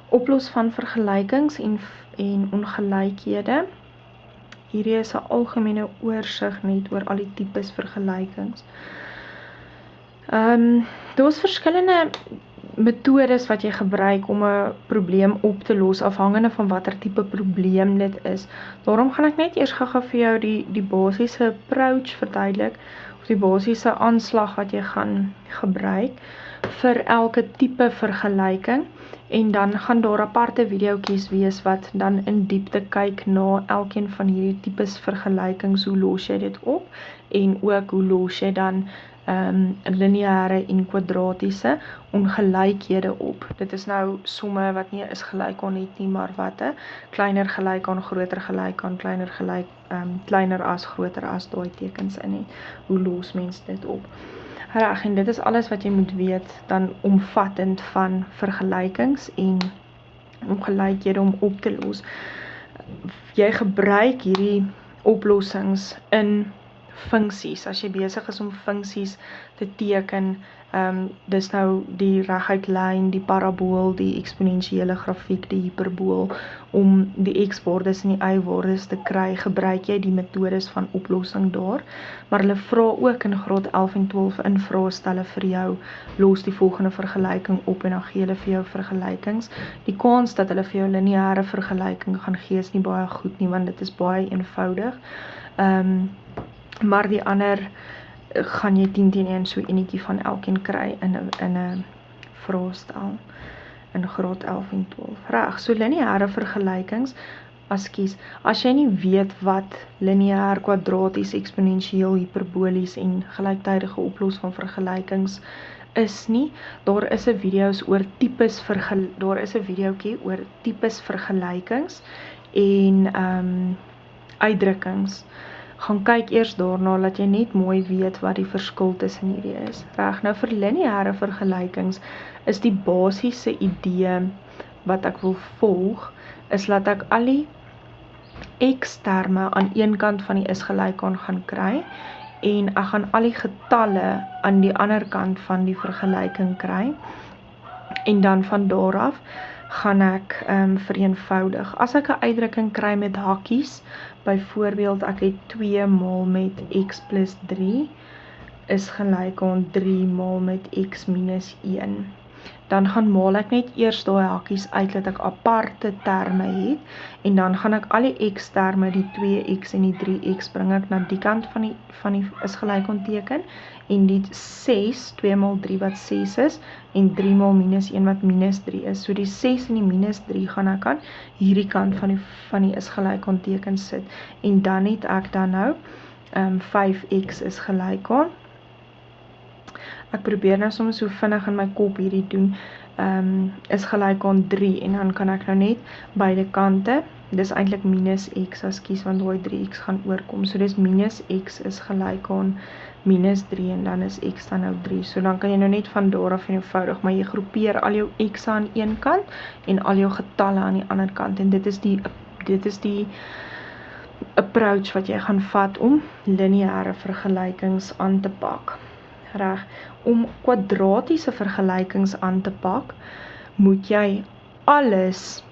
Oplos van vergelykings en ongelykhede. Hierdie is 'n algemene oorsig net oor al die tipes vergelykings. Daar's verskillende metodes wat jy gebruik om 'n probleem op te los, afhangende van watter tipe probleem dit is. Daarom gaan ek net eers gou-gou vir jou die basiese approach verduidelik, of die basiese aanslag wat jy gaan gebruik vir elke tipe vergelyking, en dan gaan daar aparte videoetjies wees wat dan in diepte kyk na elkeen van hierdie tipes vergelykings, hoe los jy dit op, en ook hoe los jy dan lineêre en kwadratiese ongelykhede op. Dit is nou somme wat nie is gelyk aan net nie, maar wat kleiner gelyk aan, groter gelyk aan, kleiner as, groter as, daai tekens in het. Hoe los mens dit op? Reg, en dit is alles wat jy moet weet, dan omvattend van vergelykings en ongelykhede om op te los. Jy gebruik hierdie oplossings in funksies, as jy besig is om funksies te teken, dis nou die reguit lyn, die parabool, die eksponensiële grafiek, die hiperbool, om die x-waardes en die y-waardes te kry, gebruik jy die metodes van oplossing daar, maar hulle vra ook in graad 11 en 12 in vraestelle vir jou, los die volgende vergelyking op, en dan gee hulle vir jou vergelykings. Die kans dat hulle vir jou lineêre vergelyking gaan gee is nie baie goed nie, want dit is baie eenvoudig, maar die ander gaan jy 10-1 so enetjie van elkeen kry in 'n vraestel in graad 11 en 12. Reg, so lineêre vergelykings, as jy nie weet wat lineêr, kwadraties, eksponensieel, hiperbolies en gelyktydige oplos van vergelykings is nie, daar is 'n videoetjie oor tipes vergelykings en uitdrukkings. Gaan kyk eers daarna, dat jy net mooi weet wat die verskil tussen hierdie is. Reg, nou vir lineêre vergelykings is die basiese idee wat ek wil volg, is dat ek al die x-terme aan een kant van die is gelyk aan gaan kry, en ek gaan al die getalle aan die ander kant van die vergelyking kry, en dan van daar af gaan ek vereenvoudig. As ek 'n uitdrukking kry met hakkies, byvoorbeeld ek het 2 maal met x plus 3 is gelyk aan 3 maal met x minus 1. Dan gaan maal ek net eers daai hakkies uit, dat ek aparte terme het, en dan gaan ek al die x-terme, die 2x en die 3x, bring ek na die kant van die is gelyk aan teken, en die 6, 2 maal 3 wat 6 is, en 3 maal minus 1 wat minus 3 is. So die 6 en die minus 3 gaan ek aan hierdie kant van die is gelyk aan teken sit, en dan het ek dan nou 5x is gelyk aan. Ek probeer nou soms so vinnig in my kop hierdie doen, is gelyk aan 3, en dan kan ek nou net beide kante, dis eintlik minus x, as kies, want daai 3x gaan oorkom, so dis minus x is gelyk aan minus 3, en dan is x dan nou 3, so dan kan jy nou net van daar af eenvoudig, maar jy groepeer al jou x aan een kant, en al jou getalle aan die ander kant, en dit is die approach wat jy gaan vat om lineêre vergelykings aan te pak. Reg, om kwadratiese vergelykings aan te pak, moet jy alles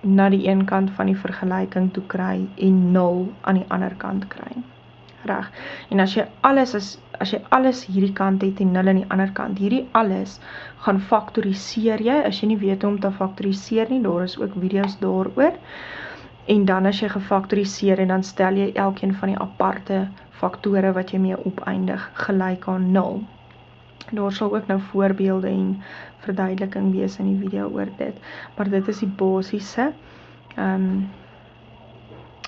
na die een kant van die vergelyking toe kry, en 0 aan die ander kant kry. Reg, en as jy alles hierdie kant het en 0 aan die ander kant, hierdie alles gaan faktoriseer jy, as jy nie weet hoe om te faktoriseer nie, daar is ook video's daaroor, en dan as jy gefaktoriseer, en dan stel jy elkeen van die aparte faktore wat jy mee opeindig gelyk aan 0. Daar sal ook nou voorbeelde en verduideliking wees in die video oor dit, maar dit is die basiese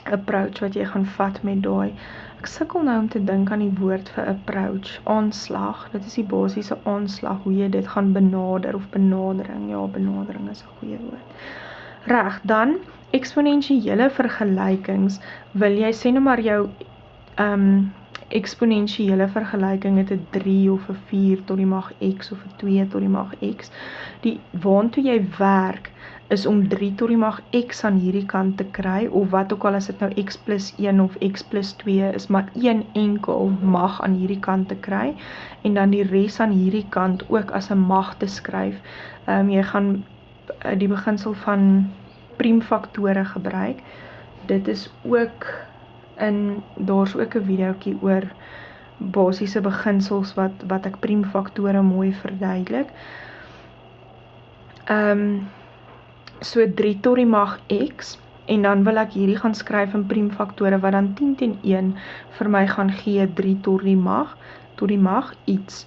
approach wat jy gaan vat met daai. Ek sukkel nou om te dink aan die woord vir approach, aanslag, dit is die basiese aanslag, hoe jy dit gaan benader, of benadering, ja, benadering is 'n goeie woord. Reg, dan eksponensiële vergelykings, wil jy sê nou maar jou eksponensiële vergelyking het 'n 3 of 'n 4 tot die mag x of 'n 2 tot die mag x. Die waantoe jy werk is om 3 tot die mag x aan hierdie kant te kry, of wat ook al as dit nou x plus 1 of x plus 2 is, maar een enkel mag aan hierdie kant te kry, en dan die res aan hierdie kant ook as 'n mag te skryf. Jy gaan die beginsel van priemfaktore gebruik. Dit is ook daar's ook 'n videoetjie oor basiese beginsels wat ek priemfaktore mooi verduidelik. So 3 tot die mag x, en dan wil ek hierdie gaan skryf in priemfaktore wat dan 10 teen 1 vir my gaan gee 3 tot die mag iets.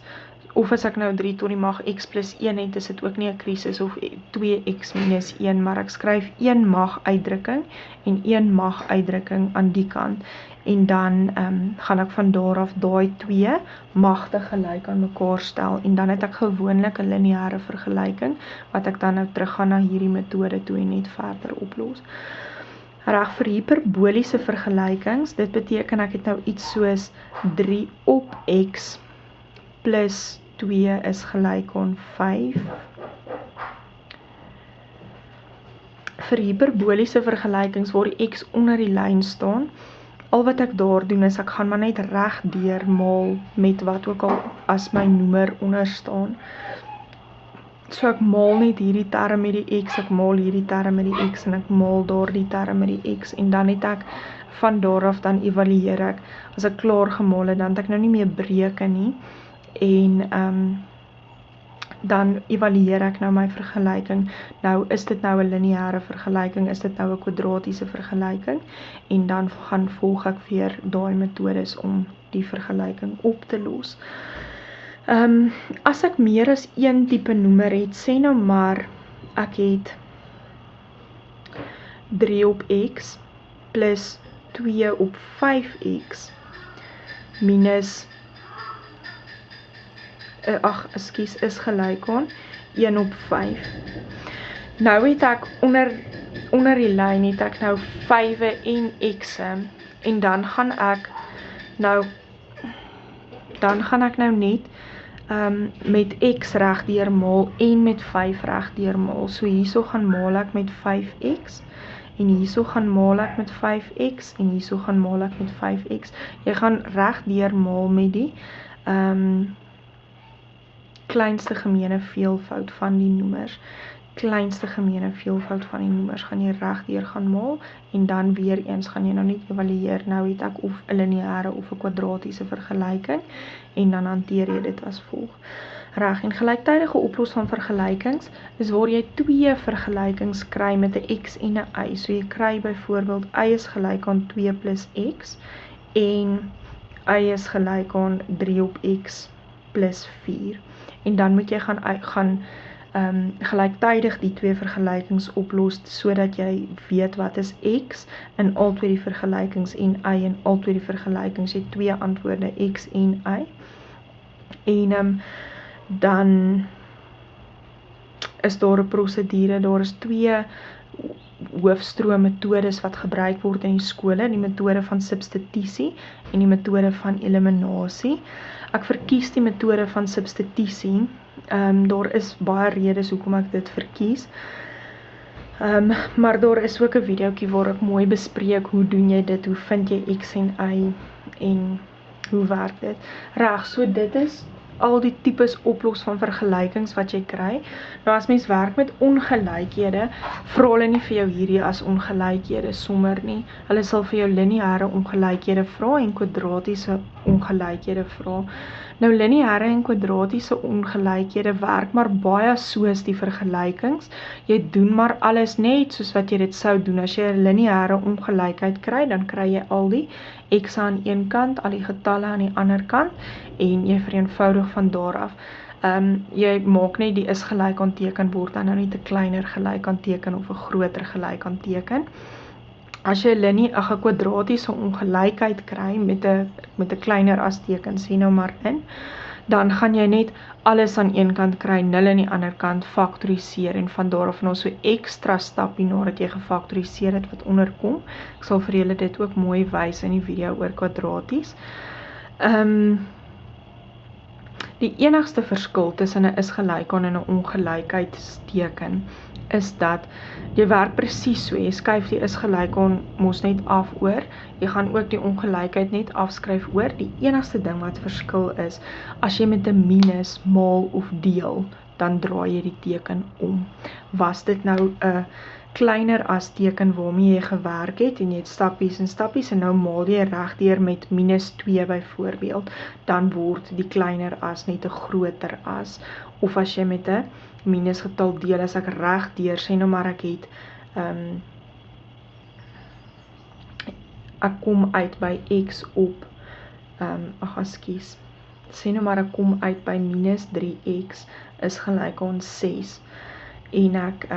Of as ek nou 3 tot die mag x plus 1 het, is dit ook nie 'n krisis, of 2x minus 1, maar ek skryf 1 mag uitdrukking en 1 mag uitdrukking aan die kant. En dan gaan ek van daar af daai 2 magte gelyk aan mekaar stel, en dan het ek gewoonlik 'n lineêre vergelyking, wat ek dan nou terug gaan na hierdie metode toe en net verder oplos. Reg, vir hiperboliese vergelykings, dit beteken ek het nou iets soos 3 op x plus 2 is gelyk aan 5. Vir hiperboliese vergelykings waar die x onder die lyn staan, al wat ek daar doen is ek gaan maar net reg deur maal met wat ook al as my noemer onder staan. So ek maal net hierdie term met die x, ek maal hierdie term met die x en ek maal daardie term met die x, en dan het ek van daar af dan evalueer ek. As ek klaar gemaal het, dan het ek nou nie meer breuke nie, en dan evalueer ek nou my vergelyking. Nou is dit nou 'n lineêre vergelyking, is dit nou 'n kwadratiese vergelyking, en dan volg ek weer daai metodes om die vergelyking op te los. As ek meer as een tipe noemer het, sê nou maar ek het 3 op x plus 2 op 5x minus is gelyk aan 1 op 5. Nou het ek onder die lyn het ek nou 5 en x'e, en dan gaan ek nou net met x regdeur maal en met 5 regdeur maal. So hierso gaan maal ek met 5x, en hierso gaan maal ek met 5x, en hierso gaan maal ek met 5x. Jy gaan regdeur maal met die kleinste gemeene veelvoud van die noemers. Kleinste gemeene veelvoud van die noemers gaan jy regdeur gaan maal, en dan weer eens gaan jy nou net evalueer. Nou het ek of 'n lineêre of 'n kwadratiese vergelyking, en dan hanteer jy dit as volg. Reg, en gelyktydige oplos van vergelykings is waar jy 2 vergelykings kry met 'n x en 'n y. So jy kry byvoorbeeld y is gelyk aan 2 plus x, en y is gelyk aan 3 op x plus 4. En dan moet jy gaan gelyktydig die 2 vergelykings oplos, sodat jy weet wat is x in al 2 die vergelykings en y in al 2 die vergelykings. Jy 2 antwoorde, x en y. En dan is daar 'n prosedure, daar is 2 hoofstroom metodes wat gebruik word in die skole, die metode van substitusie en die metode van eliminasie. Ek verkies die metode van substitusie. Daar is baie redes hoekom ek dit verkies. Maar daar is ook 'n videoetjie waar ek mooi bespreek hoe doen jy dit, hoe vind jy x en y en hoe werk dit. Reg, so dit is al die tipes oplos van vergelykings wat jy kry. Nou as mens werk met ongelykhede, vra hulle nie vir jou hierdie as ongelykhede sommer nie. Hulle sal vir jou lineêre ongelykhede vra en kwadratiese ongelykhede vra. Nou lineêre en kwadratiese ongelykhede werk maar baie soos die vergelykings. Jy doen maar alles net soos wat jy dit sou doen. As jy 'n lineêre ongelykheid kry, dan kry jy al die x aan een kant, al die getalle aan die ander kant, en jy vereenvoudig van daar af. Jy maak net die is gelyk aan teken word dan nou nie 'n kleiner gelyk aan teken of 'n groter gelyk aan teken. As jy 'n kwadratiese ongelykheid kry met 'n kleiner as teken, sê nou maar in, dan gaan jy net alles aan een kant kry, 0 aan die ander kant, faktoriseer, en van daar af nou so ekstra stapie nadat jy gefaktoriseer het wat onderkom. Ek sal vir julle dit ook mooi wys in die video oor kwadraties. Die enigste verskil tussen 'n is gelyk aan en 'n ongelykheidsteken is dat jy werk presies so, jy skuif die is gelyk aan mos net af oor, jy gaan ook die ongelykheid net afskryf oor, die enigste ding wat verskil is, as jy met 'n minus maal of deel, dan draai jy die teken om. Was dit nou 'n kleiner as teken waarmee jy gewerk het, en jy het stappies en stappies, en nou maal jy regdeur met -2 byvoorbeeld, dan word die kleiner as net 'n groter as, of as jy met 'n minusgetal deel, as ek regdeur, sê nou maar ek het, ek kom uit by x op, sê nou maar ek kom uit by -3x is gelyk aan 6, en ek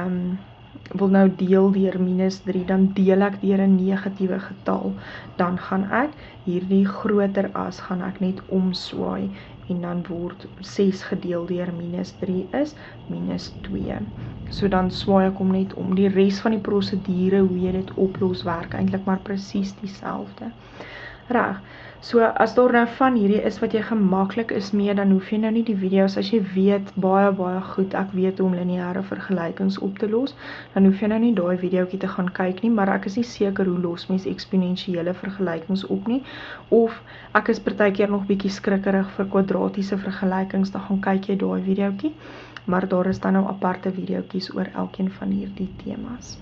wil nou deel deur -3, dan deel ek deur 'n negatiewe getal, dan gaan ek hierdie groter as, gaan ek net omswaai, en dan word 6 gedeel deur -3 is -2. So dan swaai ek hom net om. Die res van die prosedure, hoe jy dit oplos, werk eintlik maar presies dieselfde. Reg, so as daar nou van hierdie is wat jy gemaklik is mee, dan hoef jy nou nie die video's, as jy weet, baie goed, ek weet hoe om lineêre vergelykings op te los, dan hoef jy nou nie daai videoetjie te gaan kyk nie, maar ek is nie seker hoe los mens eksponensiële vergelykings op nie, of ek is partykeer nog bietjie skrikkerig vir kwadratiese vergelykings, dan gaan kyk jy daai videoetjie, maar daar is dan nou aparte videoetjies oor elkeen van hierdie temas.